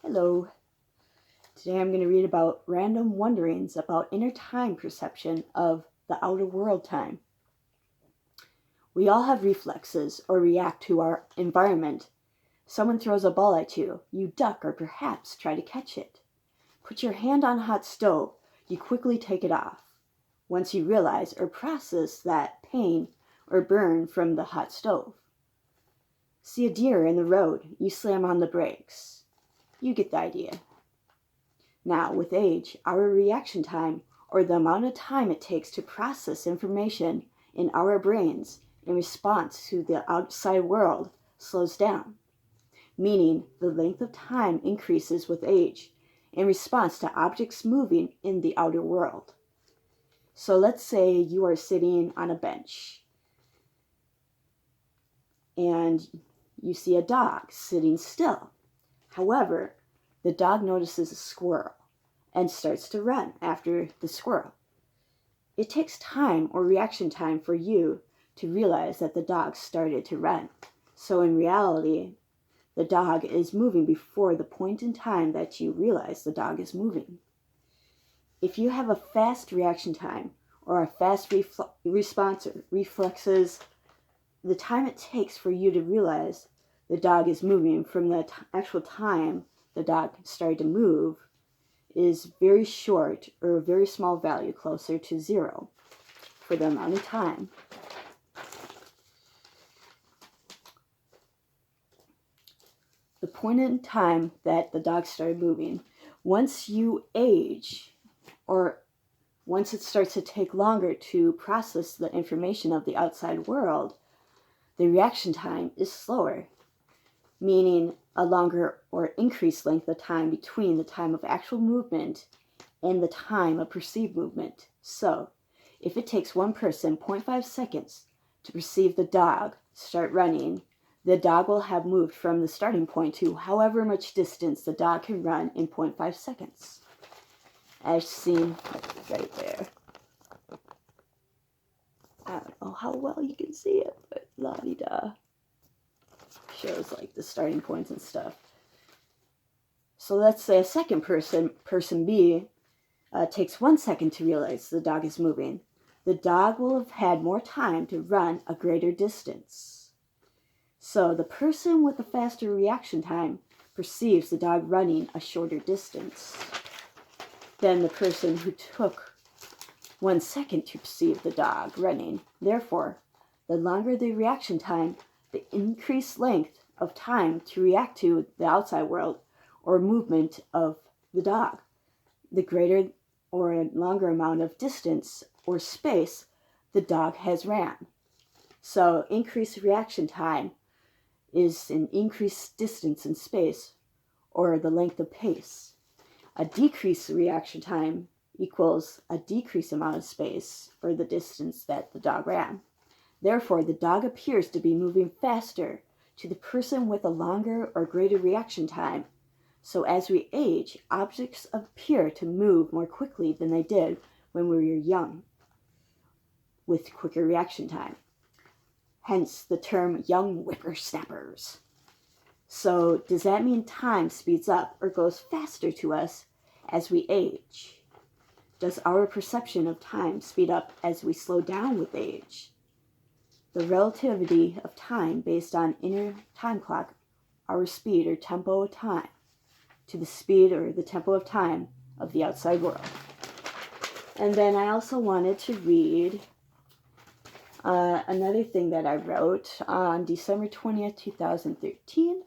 Hello. Today I'm going to read about random wonderings about inner time perception of the outer world time. We all have reflexes or react to our environment. Someone throws a ball at you, you duck or perhaps try to catch it. Put your hand on a hot stove, you quickly take it off. Once you realize or process that pain or burn from the hot stove. See a deer in the road, you slam on the brakes. You get the idea. Now, with age, our reaction time, or the amount of time it takes to process information in our brains in response to the outside world, slows down, meaning the length of time increases with age in response to objects moving in the outer world. So let's say you are sitting on a bench and you see a dog sitting still. However, the dog notices a squirrel and starts to run after the squirrel. It takes time or reaction time for you to realize that the dog started to run. So in reality, the dog is moving before the point in time that you realize the dog is moving. If you have a fast reaction time or a fast response or reflexes, the time it takes for you to realize the dog is moving from the actual time the dog started to move is very short or a very small value, closer to 0 for the amount of time. The point in time that the dog started moving, once you age, or once it starts to take longer to process the information of the outside world, the reaction time is slower, meaning a longer or increased length of time between the time of actual movement and the time of perceived movement. So, if it takes one person 0.5 seconds to perceive the dog start running, the dog will have moved from the starting point to however much distance the dog can run in 0.5 seconds. As seen right there. I don't know how well you can see it, but la-di-da. Shows like the starting points and stuff. So let's say a second person B, takes 1 second to realize the dog is moving. The dog will have had more time to run a greater distance. So the person with a faster reaction time perceives the dog running a shorter distance than the person who took 1 second to perceive the dog running. Therefore, the longer the reaction time, the increased length of time to react to the outside world or movement of the dog, the greater or longer amount of distance or space the dog has ran. So increased reaction time is an increased distance in space or the length of pace. A decreased reaction time equals a decreased amount of space or the distance that the dog ran. Therefore, the dog appears to be moving faster to the person with a longer or greater reaction time. So as we age, objects appear to move more quickly than they did when we were young, with quicker reaction time. Hence the term young whippersnappers. So does that mean time speeds up or goes faster to us as we age? Does our perception of time speed up as we slow down with age? The relativity of time based on inner time clock, our speed or tempo of time, to the speed or the tempo of time of the outside world. And then I also wanted to read another thing that I wrote on December 20th, 2013,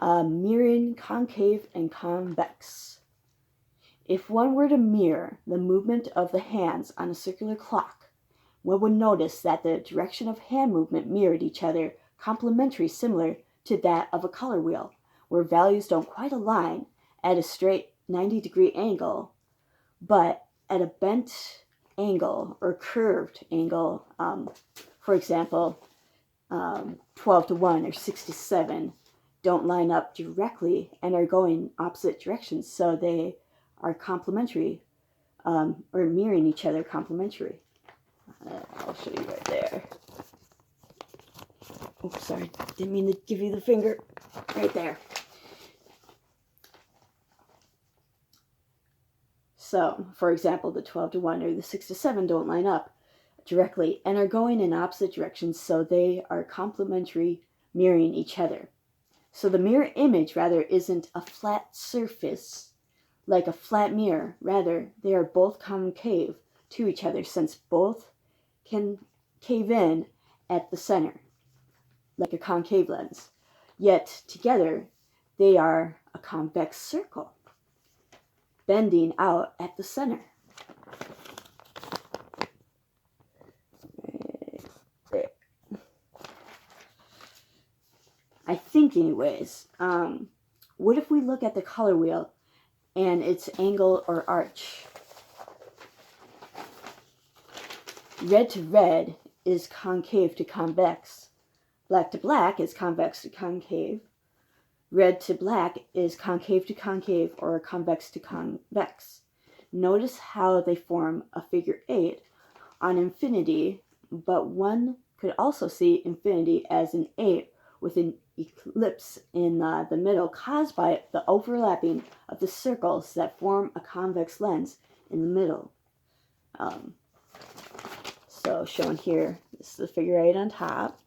mirroring concave and convex. If one were to mirror the movement of the hands on a circular clock, one would notice that the direction of hand movement mirrored each other, complementary, similar to that of a color wheel, where values don't quite align at a straight 90-degree angle, but at a bent angle or curved angle. For example, 12 to 1 or 6 to 7 don't line up directly and are going opposite directions, so they are complementary or mirroring each other complementary. I'll show you right there. Oops, sorry. Didn't mean to give you the finger. Right there. So, for example, the 12 to 1 or the 6 to 7 don't line up directly and are going in opposite directions, so they are complementary, mirroring each other. So the mirror image, rather, isn't a flat surface like a flat mirror. Rather, they are both concave to each other, since both can cave in at the center, like a concave lens. Yet, together, they are a convex circle, bending out at the center. I think, anyways, what if we look at the color wheel and its angle or arch? Red to red is concave to convex. Black to black is convex to concave. Red to black is concave to concave or convex to convex. Notice how they form a figure 8 on infinity, but one could also see infinity as an 8 with an ellipse in the middle, caused by the overlapping of the circles that form a convex lens in the middle. So shown here, this is the figure 8 on top,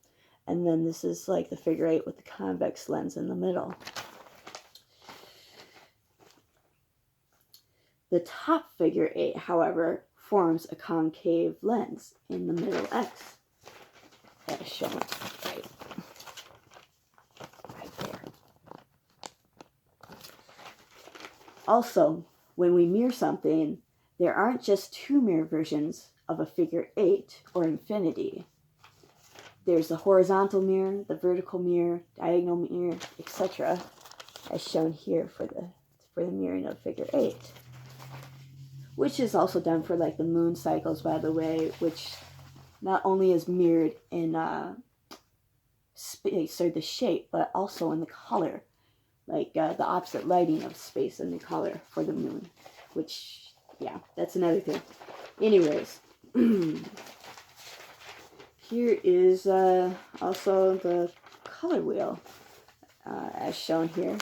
and then this is like the figure 8 with the convex lens in the middle. The top figure 8, however, forms a concave lens in the middle X. That is shown right there. Also, when we mirror something, there aren't just two mirror versions of a figure 8 or infinity. There's the horizontal mirror, the vertical mirror, diagonal mirror, etc., as shown here for the mirroring of figure 8. Which is also done for like the moon cycles, by the way, which not only is mirrored in space or the shape, but also in the color, like the opposite lighting of space and the color for the moon, which, yeah, that's another thing. Anyways, here is also the color wheel, as shown here,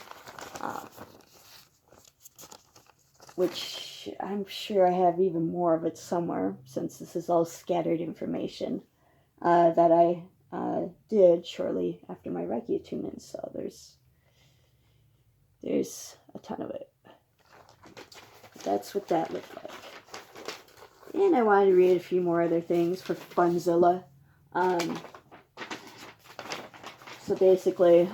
which I'm sure I have even more of it somewhere, since this is all scattered information that I did shortly after my Reiki attunement. So there's a ton of it. That's what that looked like. And I wanted to read a few more other things for Funzilla. So basically,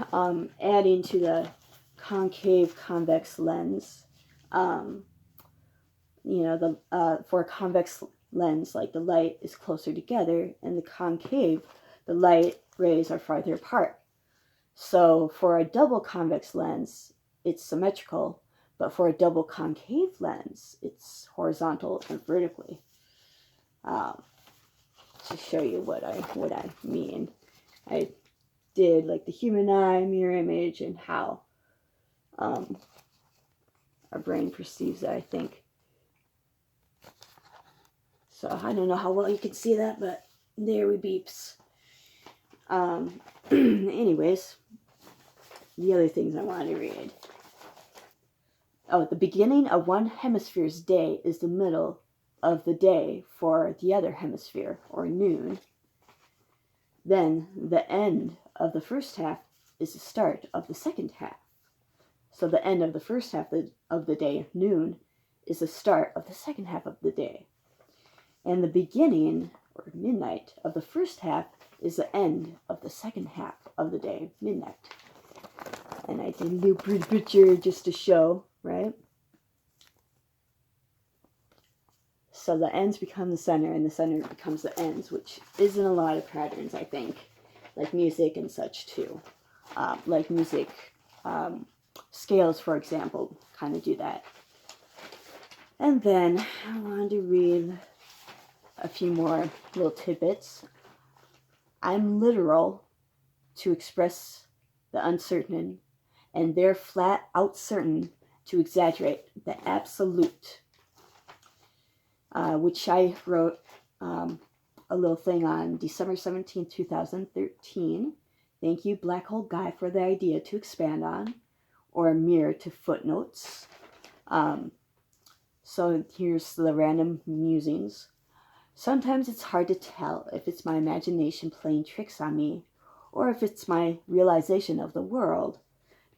adding to the concave convex lens, for a convex lens, like the light is closer together, and the concave, the light rays are farther apart. So for a double convex lens, it's symmetrical, but for a double concave lens, it's horizontal and vertically. To show you what I mean, I did like the human eye mirror image and how our brain perceives it, I think. So I don't know how well you can see that, but there we beeps. Anyways, the other things I wanted to read. Oh, the beginning of one hemisphere's day is the middle of the day for the other hemisphere, or noon. Then the end of the first half is the start of the second half. So the end of the first half of the day, noon, is the start of the second half of the day. And the beginning, or midnight, of the first half is the end of the second half of the day, midnight. And I did a little pretty picture just to show, right? So the ends become the center, and the center becomes the ends, which is in a lot of patterns, I think, like music and such too. Like music scales, for example, kind of do that. And then I wanted to read a few more little tidbits. I'm literal to express the uncertain, and they're flat out certain to exaggerate the absolute. Which I wrote a little thing on December 17, 2013. Thank you, Black Hole Guy, for the idea to expand on, or mirror to footnotes. So here's the random musings. Sometimes it's hard to tell if it's my imagination playing tricks on me, or if it's my realization of the world.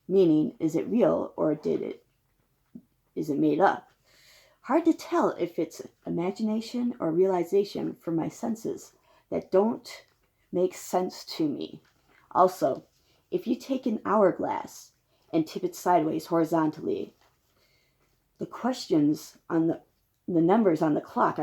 Meaning, is it real, or is it made up? Hard to tell if it's imagination or realization from my senses that don't make sense to me. Also, if you take an hourglass and tip it sideways horizontally, the questions on the numbers on the clock,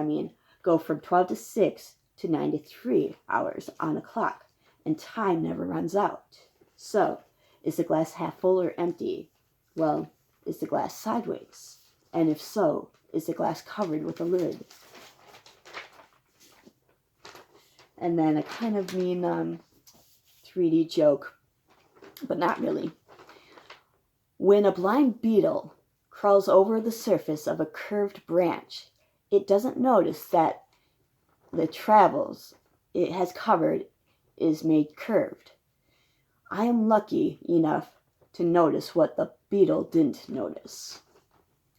go from 12 to 6 to 9 to 3 hours on the clock, and time never runs out. So, is the glass half full or empty? Well, is the glass sideways? And if so, is the glass covered with a lid? And then a kind of mean 3D joke, but not really. When a blind beetle crawls over the surface of a curved branch, it doesn't notice that the travels it has covered is made curved. I am lucky enough to notice what the beetle didn't notice,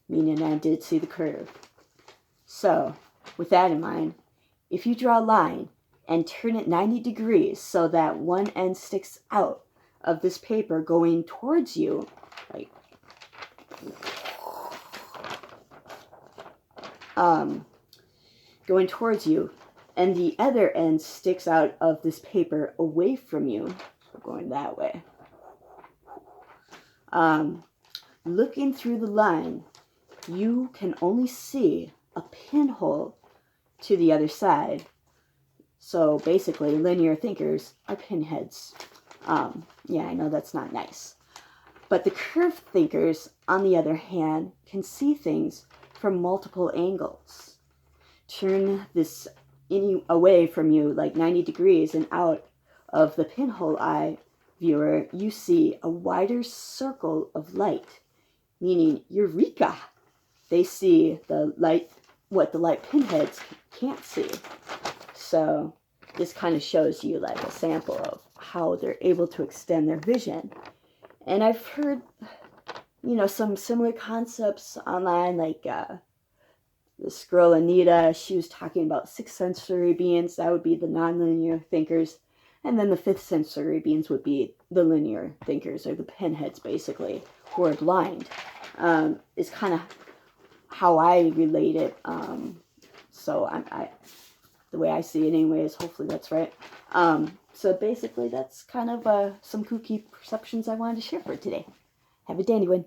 meaning I did see the curve. So, with that in mind, if you draw a line and turn it 90 degrees so that one end sticks out of this paper going towards you, like going towards you, and the other end sticks out of this paper away from you, so going that way. Looking through the line, you can only see a pinhole to the other side. So basically, linear thinkers are pinheads. Yeah, I know that's not nice. But the curved thinkers, on the other hand, can see things from multiple angles. Turn this away from you like 90 degrees and out of the pinhole eye viewer, you see a wider circle of light, meaning eureka! They see the light, what the light pinheads can't see. So this kind of shows you like a sample of how they're able to extend their vision. And I've heard, some similar concepts online, like this girl Anita, she was talking about sixth sensory beings. That would be the nonlinear thinkers. And then the fifth sensory beings would be the linear thinkers, or the pinheads, basically, who are blind. Is kind of how I relate it. So the way I see it anyways, hopefully that's right. So basically that's kind of some kooky perceptions I wanted to share for today. Have a dandy one.